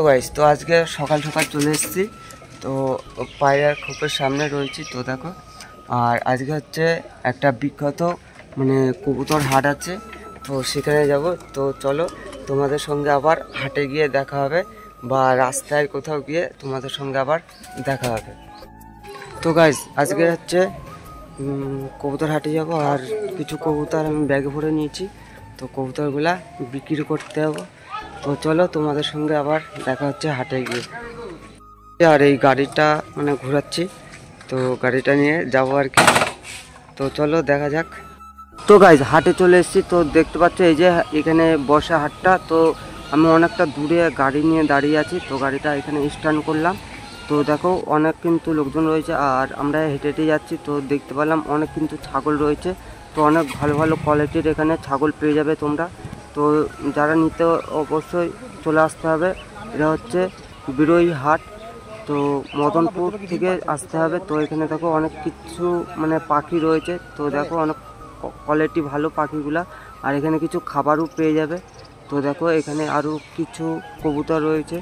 তো গাইস, তো আজকে সকাল সকাল চলে এসেছি। তো পায়রার খোপের সামনে রয়েছি। তো দেখো, আর আজকে হচ্ছে একটা বিখ্যাত কবুতর হাট আছে। তো সেখানে যাব। তো চলো, তোমাদের সঙ্গে আবার হাটে গিয়ে দেখা হবে, বা রাস্তায় কোথাও গিয়ে তোমাদের সঙ্গে আবার দেখা হবে। তো গাইস, আজকে হচ্ছে কবুতর হাটে যাব, আর কিছু কবুতর আমি ব্যাগে ভরে নিয়েছি। তো কবুতরগুলা বিক্রি করতে যাবো। তো চলো, তোমাদের সঙ্গে আবার দেখা হচ্ছে হাটে গিয়ে। আর এই গাড়িটা ঘোরাচ্ছি, তো গাড়িটা নিয়ে যাবো আর কি। তো চলো দেখা যাক। তো গাইজ, হাটে চলে এসেছি। তো দেখতে পাচ্ছ এই যে এখানে বসা হাটটা। তো আমি অনেকটা দূরে গাড়ি নিয়ে দাঁড়িয়ে আছি। তো গাড়িটা এখানে স্ট্যান্ড করলাম। তো দেখো, অনেক কিন্তু লোকজন রয়েছে, আর আমরা হেঁটে হেঁটে যাচ্ছি। তো দেখতে পেলাম অনেক কিন্তু ছাগল রয়েছে। তো অনেক ভালো ভালো কোয়ালিটির এখানে ছাগল পেয়ে যাবে তোমরা। তো যারা নিতে অবশ্যই চলে আসতে হবে। এটা হচ্ছে বিরোই হাট। তো মদনপুর থেকে আসতে হবে। তো এখানে দেখো অনেক কিছু পাখি রয়েছে। তো দেখো অনেক কোয়ালিটি ভালো পাখিগুলা, আর এখানে কিছু খাবারও পেয়ে যাবে। তো দেখো এখানে আরও কিছু কবুতর রয়েছে,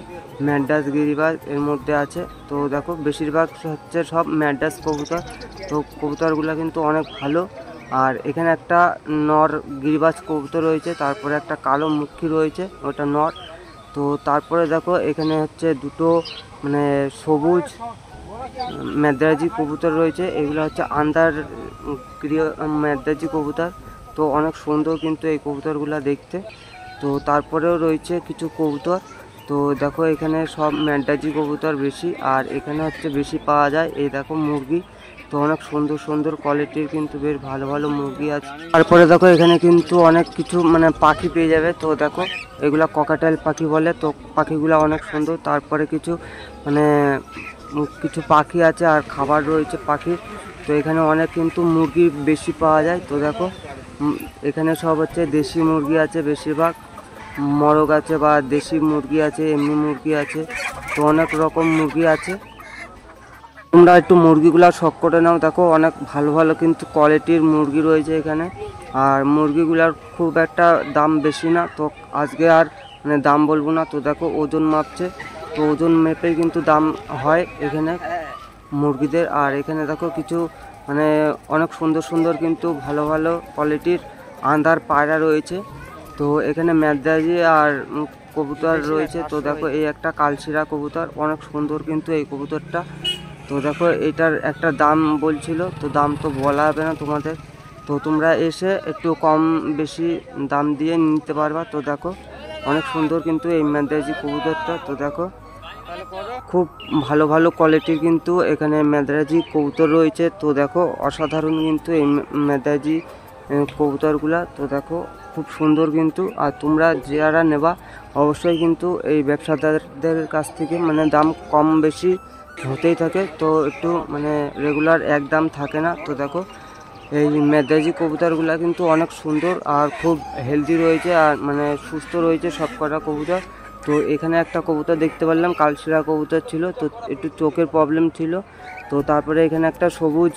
ম্যাড্রাস গিরিবাজ এর মধ্যে আছে। তো দেখো বেশিরভাগ হচ্ছে সব ম্যাড্রাস কবুতর। তো কবুতরগুলো কিন্তু অনেক ভালো। আর এখানে একটা নর গিরিবাজ কবুতর রয়েছে, তারপরে একটা কালো মুখী রয়েছে, ওটা নর। তো তারপরে দেখো এখানে হচ্ছে দুটো সবুজ ম্যাদ্রাজি কবুতর রয়েছে। এগুলো হচ্ছে আন্দার ম্যাদ্রাজি কবুতর। তো অনেক সুন্দর কিন্তু এই কবুতরগুলো দেখতে। তো তারপরেও রয়েছে কিছু কবুতর। তো দেখো এখানে সব ম্যাদ্রাজি কবুতর বেশি, আর এখানে হচ্ছে বেশি পাওয়া যায় এই দেখো মুরগি। তো অনেক সুন্দর সুন্দর কোয়ালিটির কিন্তু বেশ ভালো ভালো মুরগি আছে। তারপরে দেখো এখানে কিন্তু অনেক কিছু পাখি পেয়ে যাবে। তো দেখো এগুলা ককাটেল পাখি বলে। তো পাখিগুলো অনেক সুন্দর। তারপরে কিছু কিছু পাখি আছে, আর খাবার রয়েছে পাখির। তো এখানে অনেক কিন্তু মুরগি বেশি পাওয়া যায়। তো দেখো এখানে সব হচ্ছে দেশি মুরগি আছে, বেশিরভাগ মরগ আছে, বা দেশি মুরগি আছে, এমনি মুরগি আছে। তো অনেক রকম মুরগি আছে। তোমরা একটু মুরগিগুলো শখ করে নাও। দেখো অনেক ভালো ভালো কিন্তু কোয়ালিটির মুরগি রয়েছে এখানে। আর মুরগিগুলার খুব একটা দাম বেশি না। তো আজকে আর দাম বলবো না। তো দেখো ওজন মাপছে। তো ওজন মেপেই কিন্তু দাম হয় এখানে মুরগিদের। আর এখানে দেখো কিছু অনেক সুন্দর সুন্দর কিন্তু ভালো ভালো কোয়ালিটির আন্দার পায়রা রয়েছে। তো এখানে ম্যাদ্রাজি আর কবুতর রয়েছে। তো দেখো এই একটা কালশিরা কবুতর, অনেক সুন্দর কিন্তু এই কবুতরটা। তো দেখো এটার একটা দাম বলছিল। তো দাম তো বলা হবে না তোমাদের। তো তোমরা এসে একটু কম বেশি দাম দিয়ে নিতে পারবা। তো দেখো অনেক সুন্দর কিন্তু এই ম্যাদ্রাজি কবুতরটা। তো দেখো খুব ভালো ভালো কোয়ালিটির কিন্তু এখানে ম্যাদ্রাজি কবুতর রয়েছে। তো দেখো অসাধারণ কিন্তু এই ম্যাদ্রাজি কবুতরগুলা। তো দেখো খুব সুন্দর কিন্তু। আর তোমরা যারা নেবা অবশ্যই কিন্তু এই ব্যবসাদারদের কাছ থেকে দাম কম বেশি হতেই থাকে। তো একটু রেগুলার এক দাম থাকে না। তো দেখো এই ম্যাদ্রাজি কবুতরগুলা কিন্তু অনেক সুন্দর, আর খুব হেলদি রয়েছে, আর সুস্থ রয়েছে সব কটা কবুতর। তো এখানে একটা কবুতর দেখতে পারলাম, কালশিরা কবুতর ছিল। তো একটু চোখের প্রবলেম ছিল। তো তারপরে এখানে একটা সবুজ,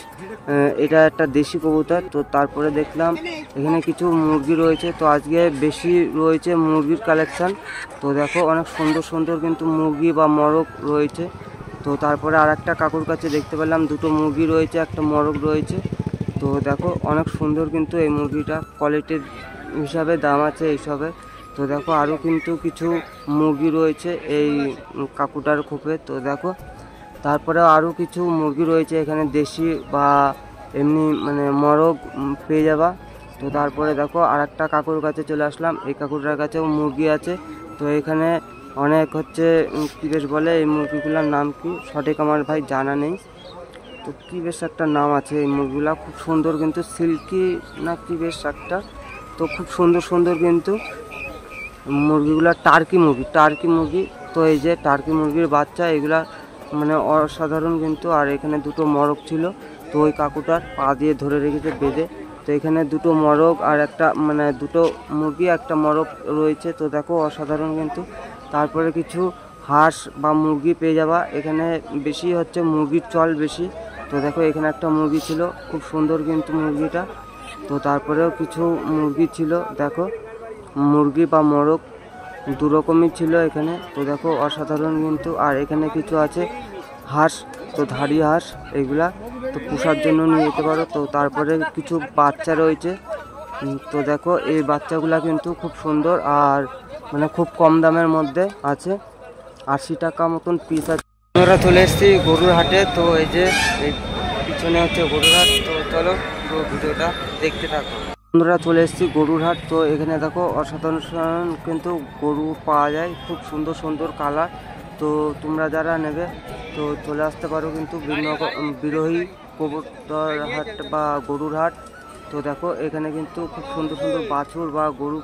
এটা একটা দেশি কবুতর। তো তারপরে দেখলাম এখানে কিছু মুরগি রয়েছে। তো আজকে বেশি রয়েছে মুরগির কালেকশান। তো দেখো অনেক সুন্দর সুন্দর কিন্তু মুরগি বা মরগ রয়েছে। তো তারপরে আর একটা কাকুর কাছে দেখতে পেলাম দুটো মুরগি রয়েছে, একটা মরগ রয়েছে। তো দেখো অনেক সুন্দর কিন্তু এই মুরগিটা, কোয়ালিটির হিসাবে দাম আছে এইসবে। তো দেখো আরও কিন্তু কিছু মুরগি রয়েছে এই কাকুটার খোপে। তো দেখো তারপরে আরও কিছু মুরগি রয়েছে এখানে, দেশি বা এমনি মরগ পেয়ে যাবা। তো তারপরে দেখো আর একটা কাকুর কাছে চলে আসলাম। এই কাকুটার কাছেও মুরগি আছে। তো এখানে অনেক হচ্ছে কী বেশ বলে, এই মুরগিগুলোর নাম কি সঠিক আমার ভাই জানা নেই। তো কী বেশ একটা নাম আছে এই মুরগিগুলা, খুব সুন্দর কিন্তু, সিল্কি না কি বেশ একটা। তো খুব সুন্দর সুন্দর কিন্তু মুরগিগুলা, টার্কি মুরগি। তো এই যে টার্কি মুরগির বাচ্চা, এগুলা অসাধারণ কিন্তু। আর এখানে দুটো মরগ ছিল। তো ওই কাকুটার পা দিয়ে ধরে রেখেছে বেঁধে। তো এখানে দুটো মরগ আর একটা দুটো মুরগি একটা মরগ রয়েছে। তো দেখো অসাধারণ কিন্তু। তারপরে কিছু হাঁস বা মুরগি পেয়ে যাবা এখানে, বেশি হচ্ছে মুরগির চল বেশি। তো দেখো এখানে একটা মুরগি ছিল, খুব সুন্দর কিন্তু মুরগিটা। তো তারপরেও কিছু মুরগি ছিল, দেখো মুরগি বা মরগ দু রকমই ছিল এখানে। তো দেখো অসাধারণ কিন্তু। আর এখানে কিছু আছে হাঁস, তো ধাড়ি হাঁস, এগুলা তো পোষার জন্য নিয়ে যেতে পারো। তো তারপরে কিছু বাচ্চা রয়েছে। তো দেখো এই বাচ্চাগুলা কিন্তু খুব সুন্দর আর মানে খুব কম দামের মধ্যে আছে, 80 টাকা মতন পিস আছে। আমরা চলে এসেছি গরুর হাটে। তো এই যে এই পিছনে হচ্ছে গরুর হাট। তো চলো পুরো ভিডিওটা দেখতে থাকো। বন্ধুরা চলে এসেছি গরুর হাট। তো এখানে দেখো অসাধারণ কিন্তু গরু পাওয়া যায়, খুব সুন্দর সুন্দর কালার। তো তোমরা যারা নেবে তো চলে আসতে পারো কিন্তু বিরোহী কবুতর হাট বা গরুর হাট। তো দেখো এখানে কিন্তু খুব সুন্দর সুন্দর বাছুর বা গরু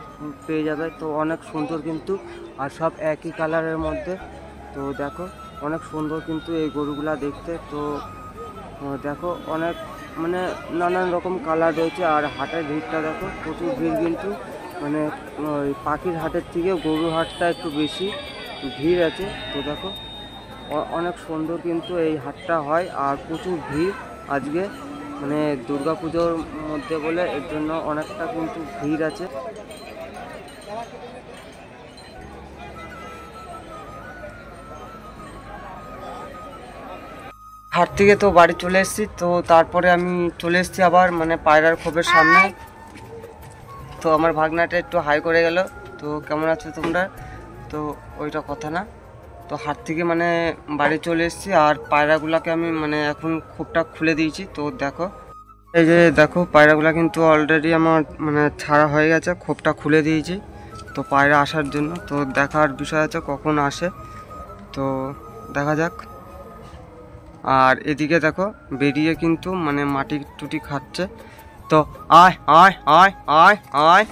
পেয়ে যাবে। তো অনেক সুন্দর কিন্তু, আর সব একই কালারের মধ্যে। তো দেখো অনেক সুন্দর কিন্তু এই গরুগুলা দেখতে। তো দেখো অনেক মানে নানান রকম কালার রয়েছে। আর হাটের ভিড়টা দেখো, প্রচুর ভিড় কিন্তু। মানে ওই পাখির হাটের থেকে গরুর হাটটা একটু বেশি ভিড় আছে। তো দেখো অনেক সুন্দর কিন্তু এই হাটটা হয়। আর প্রচুর ভিড় আজকে, মানে দুর্গাপুজোর মধ্যে বলে এর জন্য অনেকটা কিন্তু ভিড় আছে। হাট থেকে তো বাড়ি চলে এসেছি। তো তারপরে আমি চলে এসেছি আবার মানে পায়রার খোপের সামনে। তো আমার ভাগনাটা একটু হাই করে গেল। তো কেমন আছো তোমরা? তো ওইটা কথা না। তো হাট থেকে মানে বাড়ি চলে এসেছি। আর পায়রাগুলোকে আমি মানে এখন খোপটা খুলে দিয়েছি। তো দেখো এই যে দেখো পায়রাগুলো কিন্তু অলরেডি আমার মানে ছাড়া হয়ে গেছে, খোপটা খুলে দিয়েছি তো পায়রা আসার জন্য। তো দেখার বিষয় আছে কখন আসে, তো দেখা যাক। আর এদিকে দেখো বেরিয়ে কিন্তু মানে মাটি টুটি খাচ্ছে। তো আয় আয় আয় আয় আয়।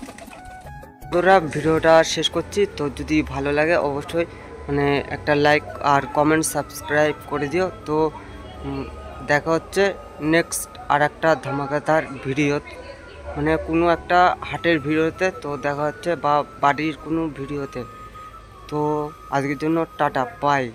তোরা ভিডিওটা শেষ করছি। তো যদি ভালো লাগে অবশ্যই মানে একটা লাইক আর কমেন্ট সাবস্ক্রাইব করে দিও। তো দেখা হচ্ছে নেক্সট আর একটা ধামাকাদার ভিডিও, মানে কোনো একটা হাটের ভিডিওতে। তো দেখা হচ্ছে বা বাড়ির কোনো ভিডিওতে। তো আজকের জন্য টাটা, বাই।